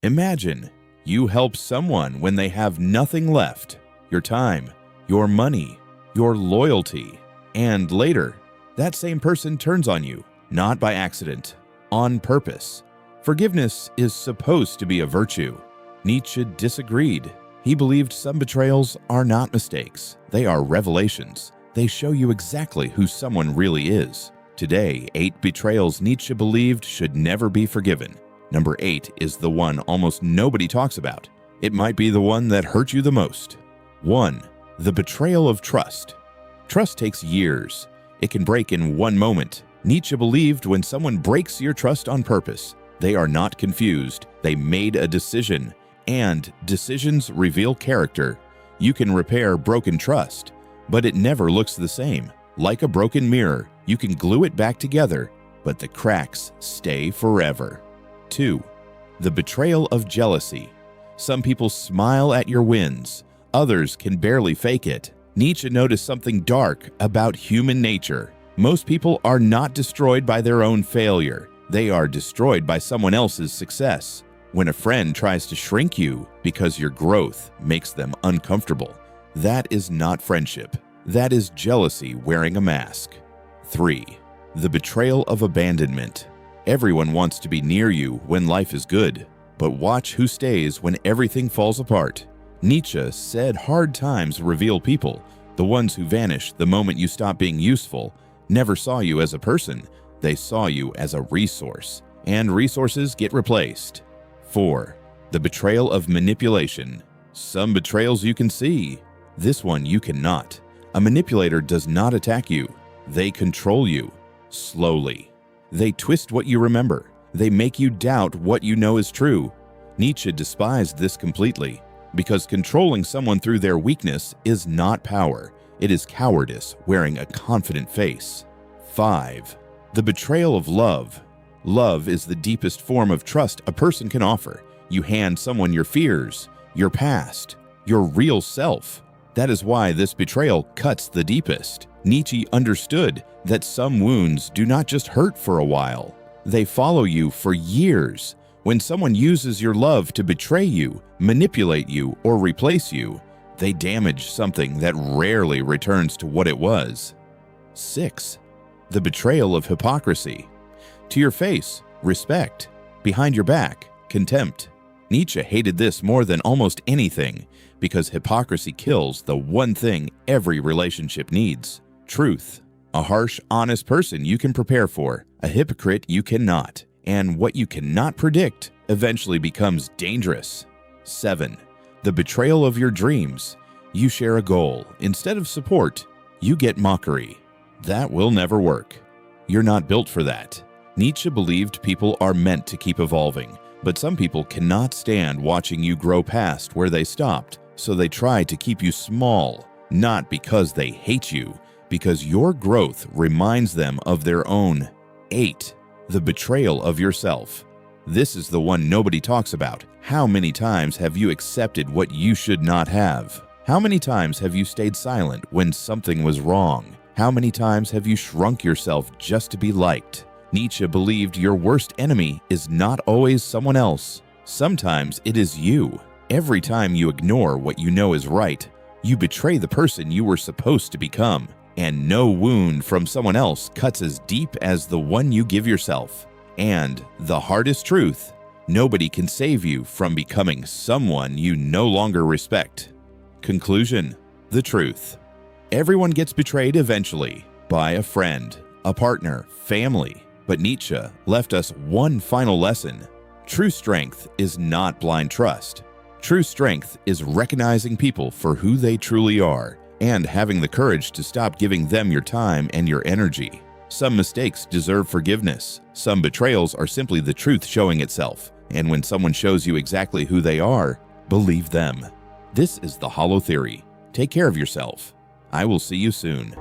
Imagine you help someone when they have nothing left, your time, your money, your loyalty, and later, that same person turns on you, not by accident, on purpose. Forgiveness is supposed to be a virtue. Nietzsche disagreed. He believed some betrayals are not mistakes. They are revelations. They show you exactly who someone really is. Today, 8 betrayals Nietzsche believed should never be forgiven. Number 8 is the one almost nobody talks about. It might be the one that hurt you the most. 1. The betrayal of trust. Trust takes years. It can break in one moment. Nietzsche believed when someone breaks your trust on purpose, they are not confused. They made a decision, and decisions reveal character. You can repair broken trust, but it never looks the same. Like a broken mirror, you can glue it back together, but the cracks stay forever. 2. The betrayal of jealousy. Some people smile at your wins. Others can barely fake it. Nietzsche noticed something dark about human nature. Most people are not destroyed by their own failure. They are destroyed by someone else's success. When a friend tries to shrink you because your growth makes them uncomfortable, that is not friendship. That is jealousy wearing a mask. 3. The betrayal of abandonment. Everyone wants to be near you when life is good, but watch who stays when everything falls apart. Nietzsche said hard times reveal people. The ones who vanish the moment you stop being useful never saw you as a person. They saw you as a resource, and resources get replaced. 4. The betrayal of manipulation. Some betrayals you can see. This one you cannot. A manipulator does not attack you. They control you. Slowly. They twist what you remember. They make you doubt what you know is true. Nietzsche despised this completely, because controlling someone through their weakness is not power. It is cowardice wearing a confident face. 5. The betrayal of love. Love is the deepest form of trust a person can offer. You hand someone your fears, your past, your real self. That is why this betrayal cuts the deepest. Nietzsche understood that some wounds do not just hurt for a while. They follow you for years. When someone uses your love to betray you, manipulate you, or replace you, they damage something that rarely returns to what it was. 6. The betrayal of hypocrisy. To your face, respect. Behind your back, contempt. Nietzsche hated this more than almost anything, because hypocrisy kills the one thing every relationship needs: truth. A harsh, honest person you can prepare for, a hypocrite you cannot, and what you cannot predict eventually becomes dangerous. 7. The betrayal of your dreams. You share a goal. Instead of support, you get mockery. That will never work. You're not built for that. Nietzsche believed people are meant to keep evolving, but some people cannot stand watching you grow past where they stopped, so they try to keep you small, not because they hate you, because your growth reminds them of their own. 8. The betrayal of yourself. This is the one nobody talks about. How many times have you accepted what you should not have? How many times have you stayed silent when something was wrong? How many times have you shrunk yourself just to be liked? Nietzsche believed your worst enemy is not always someone else. Sometimes it is you. Every time you ignore what you know is right, you betray the person you were supposed to become. And no wound from someone else cuts as deep as the one you give yourself. And the hardest truth, nobody can save you from becoming someone you no longer respect. Conclusion: the truth. Everyone gets betrayed eventually, by a friend, a partner, family. But Nietzsche left us one final lesson. True strength is not blind trust. True strength is recognizing people for who they truly are, and having the courage to stop giving them your time and your energy. Some mistakes deserve forgiveness. Some betrayals are simply the truth showing itself. And when someone shows you exactly who they are, believe them. This is the Hollow Theory. Take care of yourself. I will see you soon.